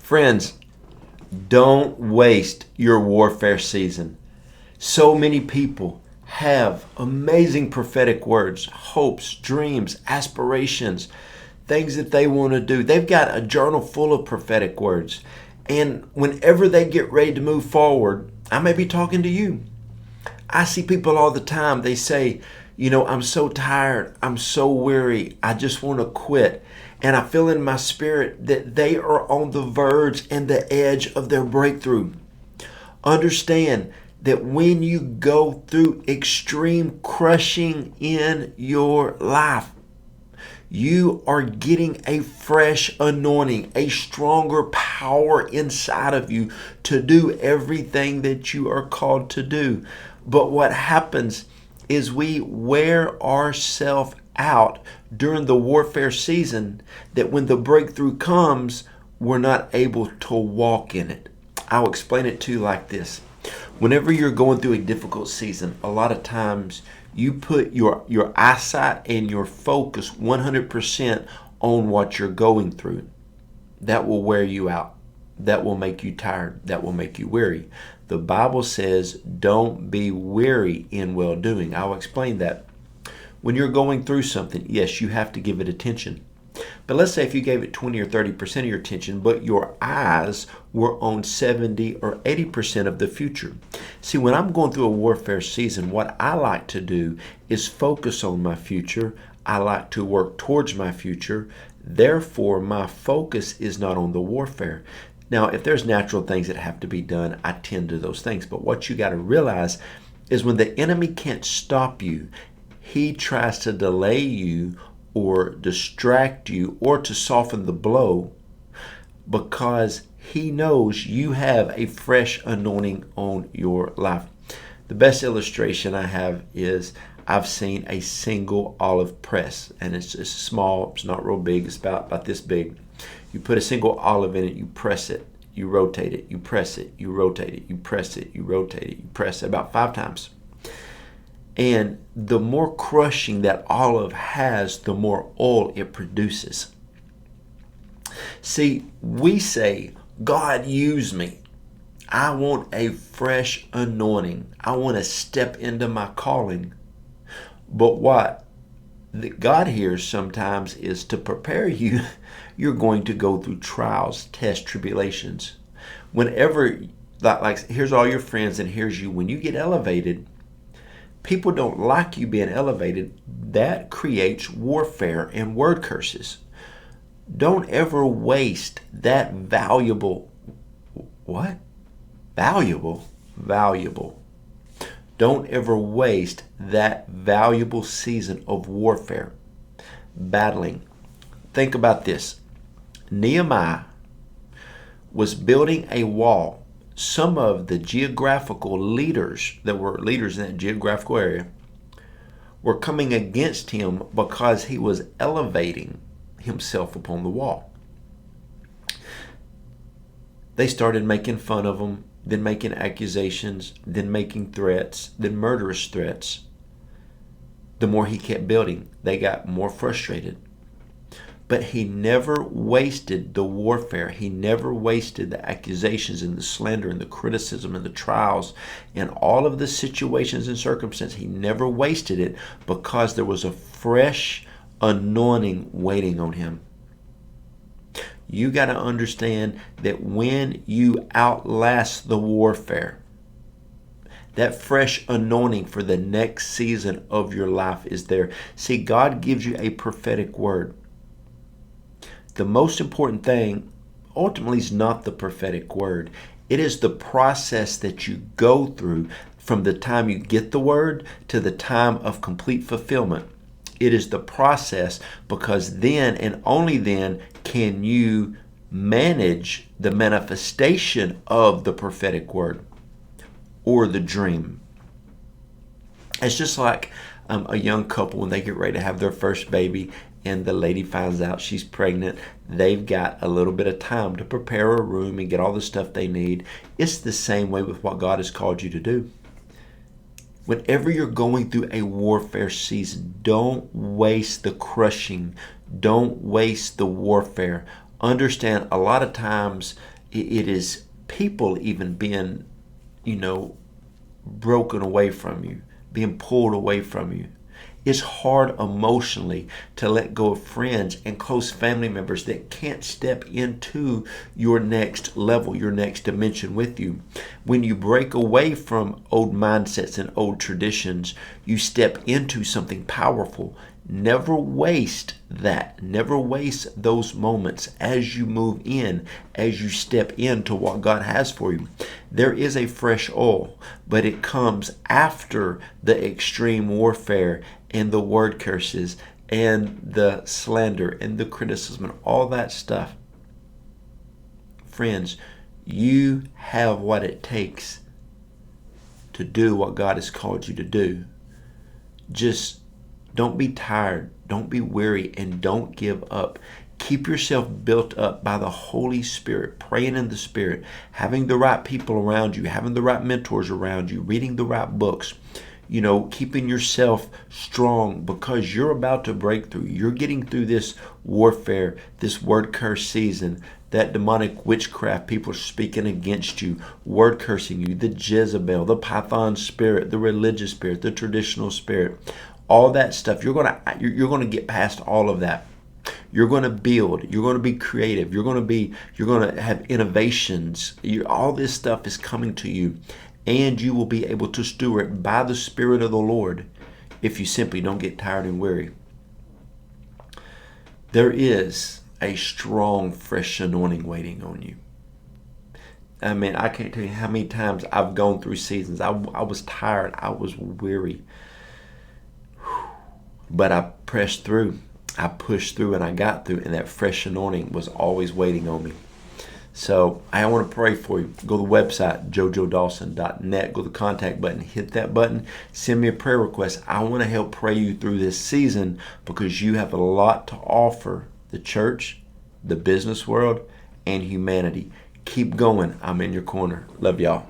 Friends, don't waste your warfare season. So many people have amazing prophetic words, hopes, dreams, aspirations, things that they want to do. They've got a journal full of prophetic words. And whenever they get ready to move forward, I may be talking to you. I see people all the time. They say, I'm so tired. I'm so weary. I just want to quit. And I feel in my spirit that they are on the verge and the edge of their breakthrough. Understand that when you go through extreme crushing in your life, you are getting a fresh anointing, a stronger power inside of you to do everything that you are called to do. But what happens is we wear ourselves out during the warfare season, that when the breakthrough comes, we're not able to walk in it. I'll explain it to you like this. Whenever you're going through a difficult season, a lot of times you put your eyesight and your focus 100% on what you're going through. That will wear you out. That will make you tired. That will make you weary. The Bible says, don't be weary in well-doing. I'll explain that. When you're going through something, yes, you have to give it attention. But let's say if you gave it 20 or 30% of your attention, but your eyes were on 70 or 80% of the future. See, when I'm going through a warfare season, what I like to do is focus on my future. I like to work towards my future. Therefore, my focus is not on the warfare. Now, if there's natural things that have to be done, I tend to those things. But what you got to realize is when the enemy can't stop you, he tries to delay you or distract you or to soften the blow, because he knows you have a fresh anointing on your life. The best illustration I have is I've seen a single olive press, and it's small, it's not real big, it's about this big. You put a single olive in it, you press it, you rotate it, you press it, you rotate it, you press it, you rotate it, you press it about 5 times. And the more crushing that olive has, the more oil it produces. See, we say, God, use me. I want a fresh anointing. I want to step into my calling. But what God hears sometimes is to prepare you. You're going to go through trials, tests, tribulations. Whenever, like here's all your friends and here's you. When you get elevated, people don't like you being elevated. That creates warfare and word curses. Don't ever waste that valuable, what? Valuable. Don't ever waste that valuable season of warfare, battling. Think about this. Nehemiah was building a wall. Some of the geographical leaders that were leaders in that geographical area were coming against him because he was elevating himself upon the wall. They started making fun of him, then making accusations, then making threats, then murderous threats. The more he kept building, they got more frustrated. But he never wasted the warfare. He never wasted the accusations and the slander and the criticism and the trials and all of the situations and circumstances. He never wasted it because there was a fresh anointing waiting on him. You got to understand that when you outlast the warfare, that fresh anointing for the next season of your life is there. See, God gives you a prophetic word. The most important thing ultimately is not the prophetic word. It is the process that you go through from the time you get the word to the time of complete fulfillment. It is the process, because then and only then can you manage the manifestation of the prophetic word or the dream. It's just like a young couple when they get ready to have their first baby and the lady finds out she's pregnant. They've got a little bit of time to prepare a room and get all the stuff they need. It's the same way with what God has called you to do. Whenever you're going through a warfare season, don't waste the crushing. Don't waste the warfare. Understand, a lot of times It is people even being, broken away from you, being pulled away from you. It's hard emotionally to let go of friends and close family members that can't step into your next level, your next dimension with you. When you break away from old mindsets and old traditions, you step into something powerful. Never waste that. Never waste those moments as you move in, as you step into what God has for you. There is a fresh oil, but it comes after the extreme warfare and the word curses and the slander and the criticism and all that stuff. Friends, you have what it takes to do what God has called you to do. Just don't be tired, don't be weary, and don't give up. Keep yourself built up by the Holy Spirit, praying in the Spirit, having the right people around you, having the right mentors around you, reading the right books, keeping yourself strong, because you're about to break through. You're getting through this warfare, this word curse season, that demonic witchcraft, people speaking against you, word cursing you, the Jezebel, the Python spirit, the religious spirit, the traditional spirit, all that stuff. You're gonna get past all of that. You're going to build. You're going to be creative. You're going to have innovations. All this stuff is coming to you, and you will be able to steward by the Spirit of the Lord if you simply don't get tired and weary. There is a strong, fresh anointing waiting on you. I mean, I can't tell you how many times I've gone through seasons. I was tired. I was weary. But I pressed through. I pushed through and I got through, and that fresh anointing was always waiting on me. So I want to pray for you. Go to the website, jojoedawson.net. Go to the contact button. Hit that button. Send me a prayer request. I want to help pray you through this season, because you have a lot to offer the church, the business world, and humanity. Keep going. I'm in your corner. Love y'all.